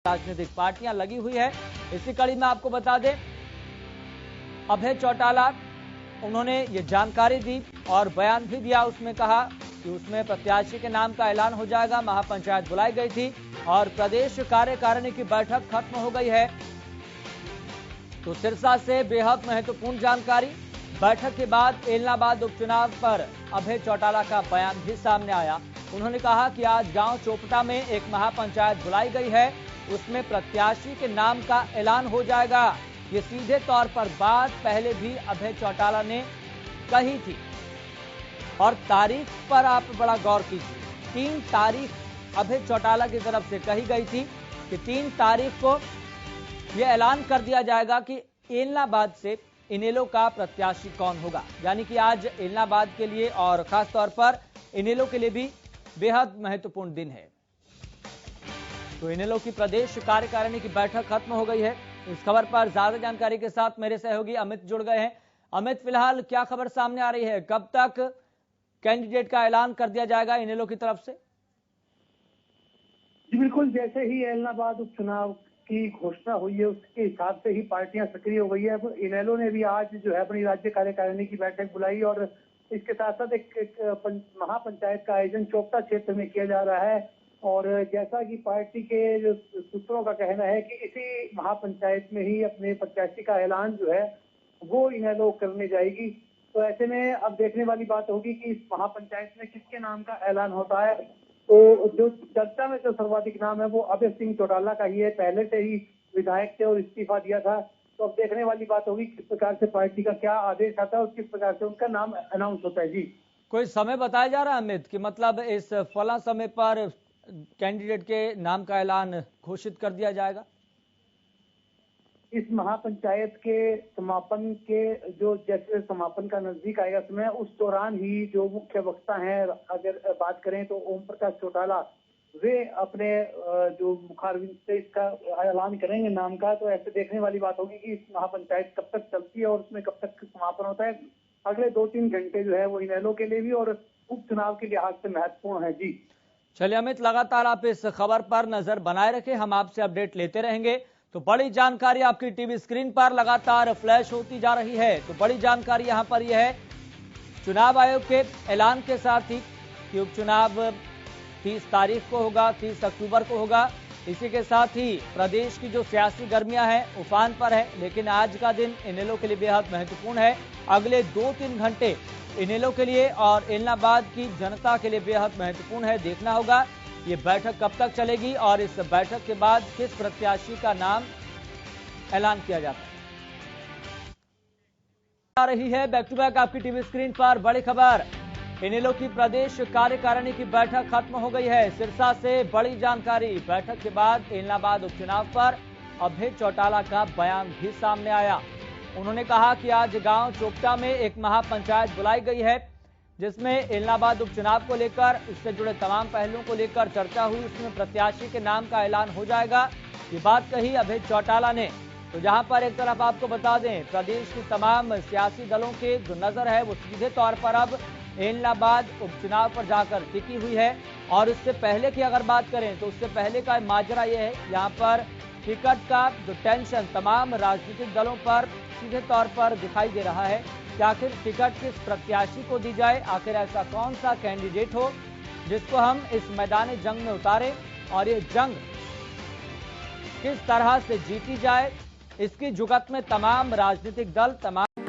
राजनीतिक पार्टियां लगी हुई है। इसी कड़ी में आपको बता दें, अभय चौटाला उन्होंने ये जानकारी दी और बयान भी दिया। उसमें कहा कि उसमें प्रत्याशी के नाम का ऐलान हो जाएगा। महापंचायत बुलाई गई थी और प्रदेश कार्यकारिणी की बैठक खत्म हो गई है। तो सिरसा से बेहद महत्वपूर्ण जानकारी। बैठक के बाद एलनाबाद उपचुनाव पर अभय चौटाला का बयान भी सामने आया। उन्होंने कहा कि आज गांव चोपटा में एक महापंचायत बुलाई गई है, उसमें प्रत्याशी के नाम का ऐलान हो जाएगा। ये सीधे तौर पर बात पहले भी अभय चौटाला ने कही थी और तारीख पर आप बड़ा गौर कीजिए। 3 तारीख अभय चौटाला की तरफ से कही गई थी कि 3 तारीख को यह ऐलान कर दिया जाएगा कि एलनाबाद से इनेलो का प्रत्याशी कौन होगा। यानी कि आज एलनाबाद के लिए और खास तौर पर इनेलो के लिए भी बेहद महत्वपूर्ण दिन है। तो इनेलो की प्रदेश कार्यकारिणी की बैठक खत्म हो गई है। इस खबर पर ज्यादा जानकारी के साथ मेरे सहयोगी अमित जुड़ गए हैं। अमित, फिलहाल क्या खबर सामने आ रही है? कब तक कैंडिडेट का ऐलान कर दिया जाएगा इनेलो की तरफ से? जी बिल्कुल, जैसे ही एलनाबाद उपचुनाव की घोषणा हुई है उसके हिसाब से ही पार्टियां सक्रिय हो गई है। अब इनेलो ने भी आज जो है अपनी राज्य कार्यकारिणी की बैठक बुलाई और इसके साथ साथ एक महापंचायत का आयोजन चोपटा क्षेत्र में किया जा रहा है। और जैसा कि पार्टी के जो सूत्रों का कहना है कि इसी महापंचायत में ही अपने प्रत्याशी का ऐलान जो है वो इनेलो करने जाएगी। तो ऐसे में अब देखने वाली बात होगी कि इस महापंचायत में किसके नाम का ऐलान होता है। तो जो चर्चा में जो सर्वाधिक नाम है वो अभय सिंह चौटाला का ही है। पहले से ही विधायक थे और इस्तीफा दिया था। तो अब देखने वाली बात होगी किस प्रकार से पार्टी का क्या आदेश आता है और किस प्रकार से उनका नाम अनाउंस होता है। जी, कोई समय बताया जा रहा है अमित कि मतलब इस फला समय पर कैंडिडेट के नाम का ऐलान घोषित कर दिया जाएगा? इस महापंचायत के समापन के जो जैसे समापन का नजदीक आएगा समय, उस दौरान ही जो मुख्य वक्ता हैं, अगर बात करें तो ओम प्रकाश चौटाला, वे अपने जो मुखारबिंद से इसका ऐलान करेंगे नाम का। तो ऐसे देखने वाली बात होगी कि इस महापंचायत कब तक चलती है और उसमें कब तक समापन होता है। अगले 2-3 घंटे जो है वो इनेलो के लिए भी और उपचुनाव के लिहाज से महत्वपूर्ण है। जी चलिए अमित, लगातार आप इस खबर पर नजर बनाए रखें, हम आपसे अपडेट लेते रहेंगे। तो बड़ी जानकारी आपकी टीवी स्क्रीन पर लगातार फ्लैश होती जा रही है। तो बड़ी जानकारी यहां पर यह है, चुनाव आयोग के ऐलान के साथ ही कि उपचुनाव 30 तारीख को होगा, 30 अक्टूबर को होगा। इसी के साथ ही प्रदेश की जो सियासी गर्मियां हैं उफान पर है। लेकिन आज का दिन इनेलो के लिए बेहद महत्वपूर्ण है। अगले 2-3 घंटे इनेलो के लिए और एलनाबाद की जनता के लिए बेहद महत्वपूर्ण है। देखना होगा ये बैठक कब तक चलेगी और इस बैठक के बाद किस प्रत्याशी का नाम ऐलान किया जाता है। आ रही है बैक टू बैक आपकी टीवी स्क्रीन पर बड़ी खबर। इनेलो की प्रदेश कार्यकारिणी की बैठक खत्म हो गई है। सिरसा से बड़ी जानकारी। बैठक के बाद एलनाबाद उपचुनाव पर अभय चौटाला का बयान भी सामने आया। उन्होंने कहा कि आज गांव चोपटा में एक महापंचायत बुलाई गई है, जिसमें एलनाबाद उपचुनाव को लेकर, इससे जुड़े तमाम पहलुओं को लेकर चर्चा हुई। उसमें प्रत्याशी के नाम का ऐलान हो जाएगा, ये बात कही अभय चौटाला ने। तो जहां पर एक तरफ आपको बता दें, प्रदेश की तमाम सियासी दलों की जो नजर है वो सीधे तौर पर अब एलनाबाद उपचुनाव पर जाकर टिकी हुई है। और इससे पहले की अगर बात करें तो उससे पहले का माजरा यह है, यहाँ पर टिकट का जो टेंशन तमाम राजनीतिक दलों पर सीधे तौर पर दिखाई दे रहा है कि आखिर टिकट किस प्रत्याशी को दी जाए, आखिर ऐसा कौन सा कैंडिडेट हो जिसको हम इस मैदानी जंग में उतारें और ये जंग किस तरह से जीती जाए। इसकी जुगत में तमाम राजनीतिक दल, तमाम